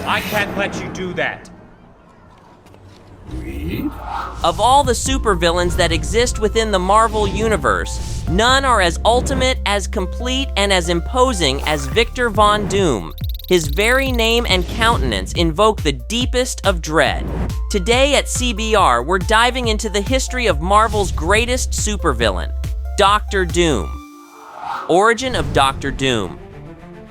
I can't let you do that. Of all the supervillains that exist within the Marvel Universe, none are as ultimate, as complete, and as imposing as Victor Von Doom. His very name and countenance invoke the deepest of dread. Today at CBR, we're diving into the history of Marvel's greatest supervillain, Dr. Doom. Origin of Dr. Doom.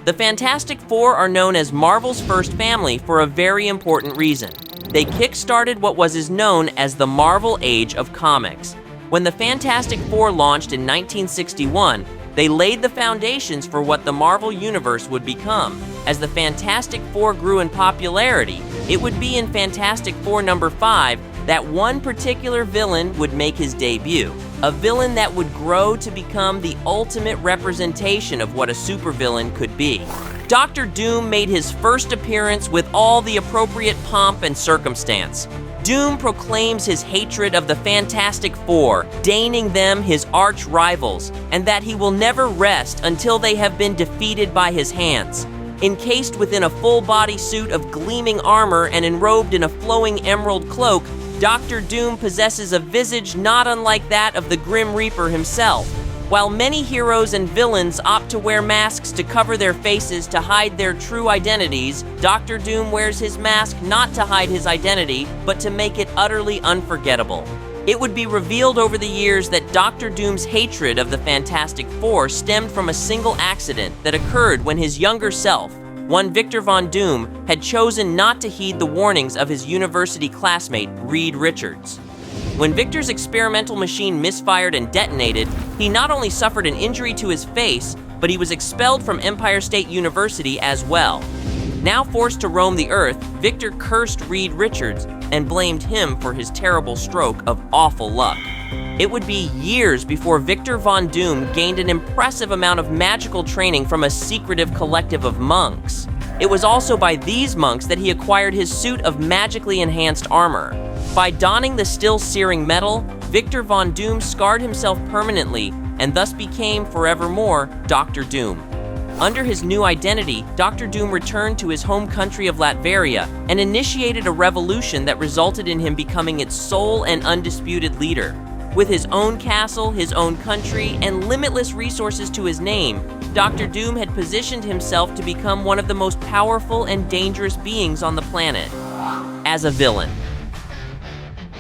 The Fantastic Four are known as Marvel's first family for a very important reason. They kick-started what was known as the Marvel Age of Comics. When the Fantastic Four launched in 1961, they laid the foundations for what the Marvel Universe would become. As the Fantastic Four grew in popularity, it would be in Fantastic Four number 5 that one particular villain would make his debut. A villain that would grow to become the ultimate representation of what a supervillain could be. Dr. Doom made his first appearance with all the appropriate pomp and circumstance. Doom proclaims his hatred of the Fantastic Four, deigning them his arch rivals, and that he will never rest until they have been defeated by his hands. Encased within a full-body suit of gleaming armor and enrobed in a flowing emerald cloak, Dr. Doom possesses a visage not unlike that of the Grim Reaper himself. While many heroes and villains opt to wear masks to cover their faces to hide their true identities, Dr. Doom wears his mask not to hide his identity, but to make it utterly unforgettable. It would be revealed over the years that Dr. Doom's hatred of the Fantastic Four stemmed from a single accident that occurred when his younger self, one Victor Von Doom, had chosen not to heed the warnings of his university classmate, Reed Richards. When Victor's experimental machine misfired and detonated, he not only suffered an injury to his face, but he was expelled from Empire State University as well. Now forced to roam the Earth, Victor cursed Reed Richards and blamed him for his terrible stroke of awful luck. It would be years before Victor Von Doom gained an impressive amount of magical training from a secretive collective of monks. It was also by these monks that he acquired his suit of magically enhanced armor. By donning the still searing metal, Victor Von Doom scarred himself permanently and thus became forevermore Dr. Doom. Under his new identity, Dr. Doom returned to his home country of Latveria and initiated a revolution that resulted in him becoming its sole and undisputed leader. With his own castle, his own country, and limitless resources to his name, Dr. Doom had positioned himself to become one of the most powerful and dangerous beings on the planet. As a villain.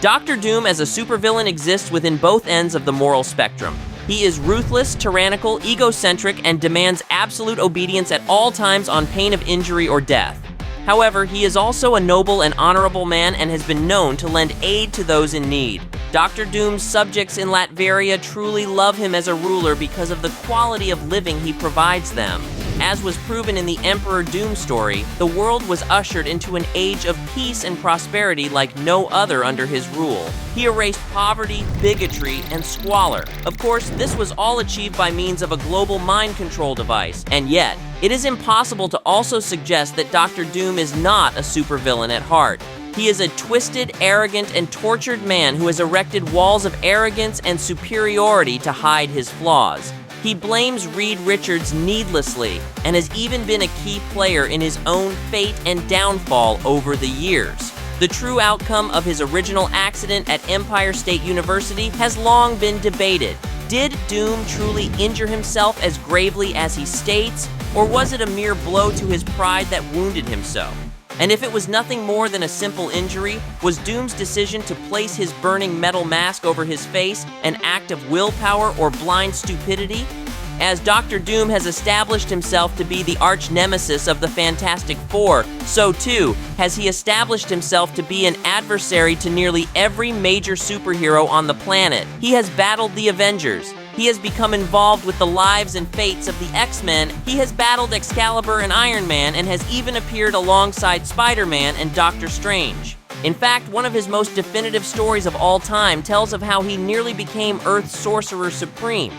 Dr. Doom as a supervillain exists within both ends of the moral spectrum. He is ruthless, tyrannical, egocentric, and demands absolute obedience at all times on pain of injury or death. However, he is also a noble and honorable man and has been known to lend aid to those in need. Dr. Doom's subjects in Latveria truly love him as a ruler because of the quality of living he provides them. As was proven in the Emperor Doom story, the world was ushered into an age of peace and prosperity like no other under his rule. He erased poverty, bigotry, and squalor. Of course, this was all achieved by means of a global mind control device, and yet, it is impossible to also suggest that Dr. Doom is not a supervillain at heart. He is a twisted, arrogant, and tortured man who has erected walls of arrogance and superiority to hide his flaws. He blames Reed Richards needlessly and has even been a key player in his own fate and downfall over the years. The true outcome of his original accident at Empire State University has long been debated. Did Doom truly injure himself as gravely as he states, or was it a mere blow to his pride that wounded him so? And if it was nothing more than a simple injury, was Doom's decision to place his burning metal mask over his face an act of willpower or blind stupidity? As Dr. Doom has established himself to be the arch nemesis of the Fantastic Four, so too has he established himself to be an adversary to nearly every major superhero on the planet. He has battled the Avengers. He has become involved with the lives and fates of the X-Men. He has battled Excalibur and Iron Man and has even appeared alongside Spider-Man and Doctor Strange. In fact, one of his most definitive stories of all time tells of how he nearly became Earth's Sorcerer Supreme.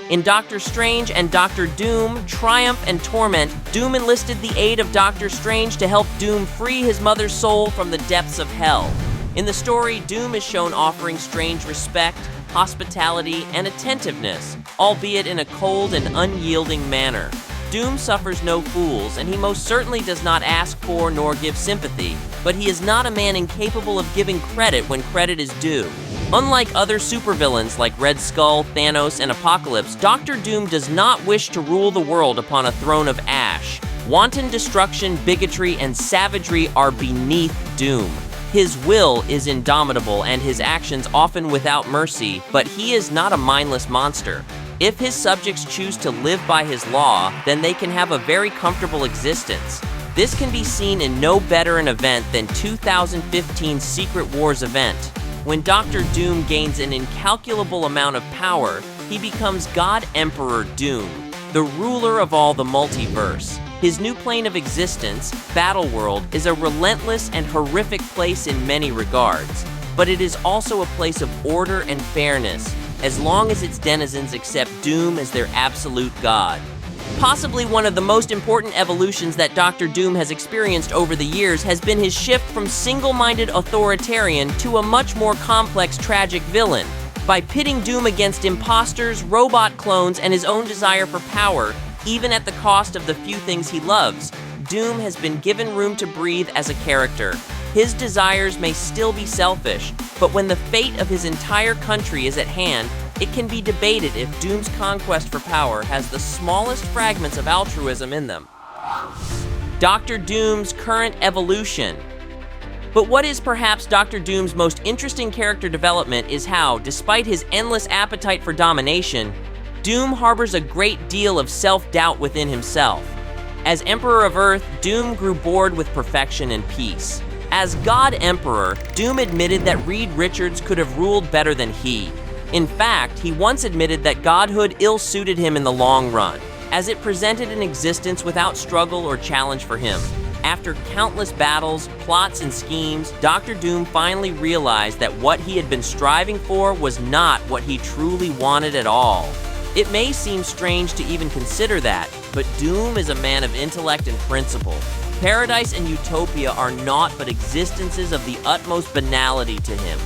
In Doctor Strange and Doctor Doom, Triumph and Torment, Doom enlisted the aid of Doctor Strange to help Doom free his mother's soul from the depths of hell. In the story, Doom is shown offering Strange respect, hospitality, and attentiveness, albeit in a cold and unyielding manner. Doom suffers no fools, and he most certainly does not ask for nor give sympathy, but he is not a man incapable of giving credit when credit is due. Unlike other supervillains like Red Skull, Thanos, and Apocalypse, Dr. Doom does not wish to rule the world upon a throne of ash. Wanton destruction, bigotry, and savagery are beneath Doom. His will is indomitable and his actions often without mercy, but he is not a mindless monster. If his subjects choose to live by his law, then they can have a very comfortable existence. This can be seen in no better an event than 2015's Secret Wars event. When Dr. Doom gains an incalculable amount of power, he becomes God Emperor Doom, the ruler of all the multiverse. His new plane of existence, Battleworld, is a relentless and horrific place in many regards, but it is also a place of order and fairness, as long as its denizens accept Doom as their absolute god. Possibly one of the most important evolutions that Dr. Doom has experienced over the years has been his shift from single-minded authoritarian to a much more complex, tragic villain. By pitting Doom against imposters, robot clones, and his own desire for power, even at the cost of the few things he loves, Doom has been given room to breathe as a character. His desires may still be selfish, but when the fate of his entire country is at hand, it can be debated if Doom's conquest for power has the smallest fragments of altruism in them. Dr. Doom's current evolution. But what is perhaps Dr. Doom's most interesting character development is how, despite his endless appetite for domination, Doom harbors a great deal of self-doubt within himself. As Emperor of Earth, Doom grew bored with perfection and peace. As God Emperor, Doom admitted that Reed Richards could have ruled better than he. In fact, he once admitted that godhood ill-suited him in the long run, as it presented an existence without struggle or challenge for him. After countless battles, plots, and schemes, Dr. Doom finally realized that what he had been striving for was not what he truly wanted at all. It may seem strange to even consider that, but Doom is a man of intellect and principle. Paradise and utopia are naught but existences of the utmost banality to him.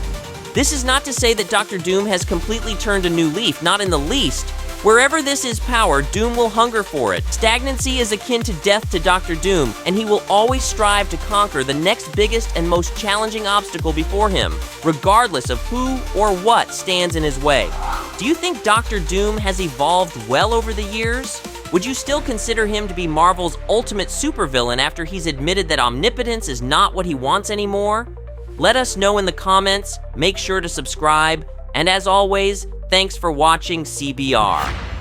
This is not to say that Dr. Doom has completely turned a new leaf, not in the least. Wherever this is power, Doom will hunger for it. Stagnancy is akin to death to Dr. Doom, and he will always strive to conquer the next biggest and most challenging obstacle before him, regardless of who or what stands in his way. Do you think Dr. Doom has evolved well over the years? Would you still consider him to be Marvel's ultimate supervillain after he's admitted that omnipotence is not what he wants anymore? Let us know in the comments, make sure to subscribe, and as always, thanks for watching CBR.